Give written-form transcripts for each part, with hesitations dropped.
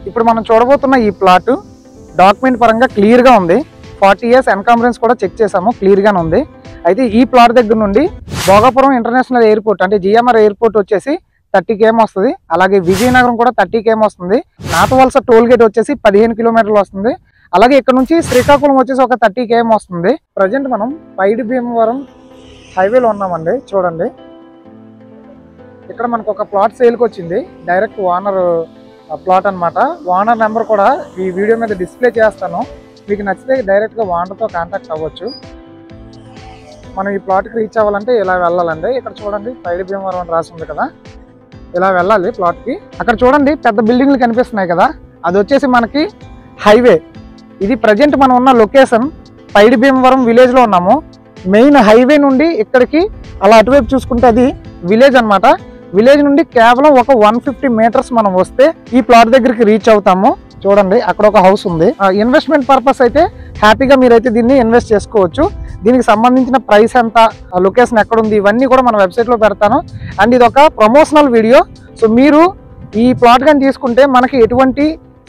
ఇప్పుడు మనం చూడబోతున్న ఈ ప్లాట్ డాక్యుమెంట్ పరంగా క్లియర్గా ఉంది. 40 years ఎన్కాంబరెన్స్ కూడా చెక్ చేసాము, క్లియర్గానే ఉంది. అయితే ఈ ప్లాట్ దగ్గర నుండి భోగాపురం ఇంటర్నేషనల్ ఎయిర్పోర్ట్ అంటే జిఎంఆర్ ఎయిర్పోర్ట్ వచ్చేసి 30 km వస్తుంది. అలాగే విజయనగరం కూడా 30 km వస్తుంది. నాతవలస టోల్ గేట్ వచ్చేసి 15 కిలోమీటర్లు వస్తుంది. అలాగే ఇక్కడ నుంచి శ్రీకాకుళం వచ్చేసి ఒక 30 km వస్తుంది. ప్రజెంట్ మనం పైడి భీమవరం హైవేలో ఉన్నామండి. చూడండి, ఇక్కడ మనకు ఒక ప్లాట్ సేల్కి వచ్చింది. డైరెక్ట్ ఓనర్ ప్లాట్ అనమాట. ఓనర్ నెంబర్ కూడా ఈ వీడియో మీద డిస్ప్లే చేస్తాను. మీకు నచ్చితే డైరెక్ట్గా ఓనర్తో కాంటాక్ట్ అవ్వచ్చు. మనం ఈ ప్లాట్కి రీచ్ అవ్వాలంటే ఇలా వెళ్ళాలండి. ఇక్కడ చూడండి పైడి భీమవరం అని రాసి ఉంది కదా, ఇలా వెళ్ళాలి ప్లాట్కి. అక్కడ చూడండి పెద్ద బిల్డింగ్లు కనిపిస్తున్నాయి కదా, అది వచ్చేసి మనకి హైవే. ఇది ప్రజెంట్ మనం ఉన్న లొకేషన్ పైడి భీమవరం విలేజ్లో ఉన్నాము. మెయిన్ హైవే నుండి ఇక్కడికి అలా అటువైపు చూసుకుంటే అది విలేజ్ అనమాట. విలేజ్ నుండి కేవలం ఒక 150 meters మనం వస్తే ఈ ప్లాట్ దగ్గరికి రీచ్ అవుతాము. చూడండి అక్కడ ఒక హౌస్ ఉంది. ఇన్వెస్ట్మెంట్ పర్పస్ అయితే హ్యాపీగా మీరైతే దీన్ని ఇన్వెస్ట్ చేసుకోవచ్చు. దీనికి సంబంధించిన ప్రైస్ ఎంత, లొకేషన్ ఎక్కడ ఉంది, ఇవన్నీ కూడా మన వెబ్సైట్లో పెడతాను. అండ్ ఇది ఒక ప్రమోషనల్ వీడియో. సో మీరు ఈ ప్లాట్ కానీ తీసుకుంటే మనకి ఎటువంటి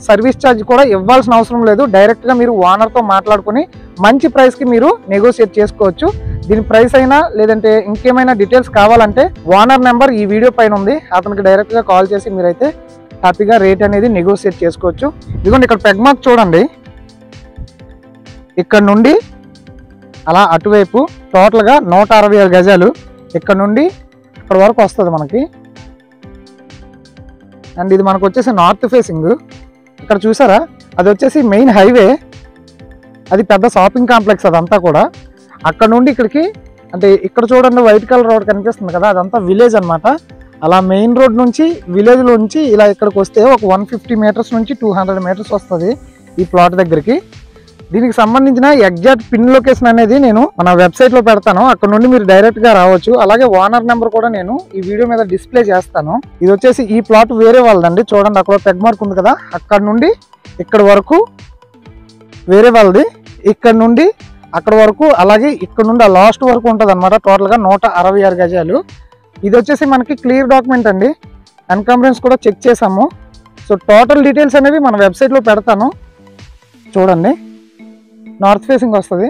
సర్వీస్ ఛార్జ్ కూడా ఇవ్వాల్సిన అవసరం లేదు. డైరెక్ట్గా మీరు ఓనర్తో మాట్లాడుకుని మంచి ప్రైస్కి మీరు నెగోషియేట్ చేసుకోవచ్చు. దీని ప్రైస్ అయినా లేదంటే ఇంకేమైనా డీటెయిల్స్ కావాలంటే ఓనర్ నెంబర్ ఈ వీడియో పైన ఉంది. అతనికి డైరెక్ట్గా కాల్ చేసి మీరైతే హ్యాపీగా రేట్ అనేది నెగోషియేట్ చేసుకోవచ్చు. ఇదిగోండి ఇక్కడ పెగ్ మార్క్ చూడండి, ఇక్కడ నుండి అలా అటువైపు టోటల్గా 166 గజాలు ఇక్కడ నుండి ఇక్కడ వరకు వస్తుంది మనకి. అండ్ ఇది మనకు వచ్చేసి నార్త్ ఫేసింగ్. ఇక్కడ చూసారా, అది వచ్చేసి మెయిన్ హైవే. అది పెద్ద షాపింగ్ కాంప్లెక్స్ అదంతా కూడా. అక్కడ నుండి ఇక్కడికి అంటే ఇక్కడ చూడండి వైట్ కలర్ రోడ్ కనిపిస్తుంది కదా, అదంతా విలేజ్ అనమాట. అలా మెయిన్ రోడ్ నుంచి విలేజ్ నుంచి ఇలా ఇక్కడికి వస్తే ఒక 150 meters నుంచి 200 meters వస్తుంది ఈ ప్లాట్ దగ్గరికి. దీనికి సంబంధించిన ఎగ్జాక్ట్ పిన్ లొకేషన్ అనేది నేను మన వెబ్సైట్లో పెడతాను. అక్కడ నుండి మీరు డైరెక్ట్గా రావచ్చు. అలాగే ఓనర్ నెంబర్ కూడా నేను ఈ వీడియో మీద డిస్ప్లే చేస్తాను. ఇది వచ్చేసి ఈ ప్లాట్ వేరే వాళ్ళదండి. చూడండి అక్కడ పెగ్ మార్క్ ఉంది కదా, అక్కడ నుండి ఇక్కడ వరకు వేరే వాళ్ళది. ఇక్కడ నుండి అక్కడ వరకు, అలాగే ఇక్కడ నుండి ఆ లాస్ట్ వరకు ఉంటుంది అనమాట. టోటల్గా 166 గజాలు. ఇది వచ్చేసి మనకి క్లియర్ డాక్యుమెంట్ అండి. ఎన్కంబరెన్స్ కూడా చెక్ చేసాము. సో టోటల్ డీటెయిల్స్ అనేవి మన వెబ్సైట్లో పెడతాను. చూడండి నార్త్ ఫేసింగ్ వస్తుంది.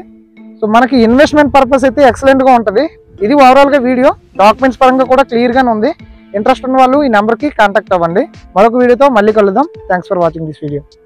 సో మనకి ఇన్వెస్ట్మెంట్ పర్పస్ అయితే ఎక్సలెంట్గా ఉంటుంది. ఇది ఓవరాల్గా వీడియో. డాక్యుమెంట్స్ పరంగా కూడా క్లియర్గానే ఉంది. ఇంట్రెస్ట్ ఉన్న వాళ్ళు ఈ నెంబర్కి కాంటాక్ట్ అవ్వండి. మరొక వీడియోతో మళ్ళీ కలుద్దాం. Thanks for watching this video.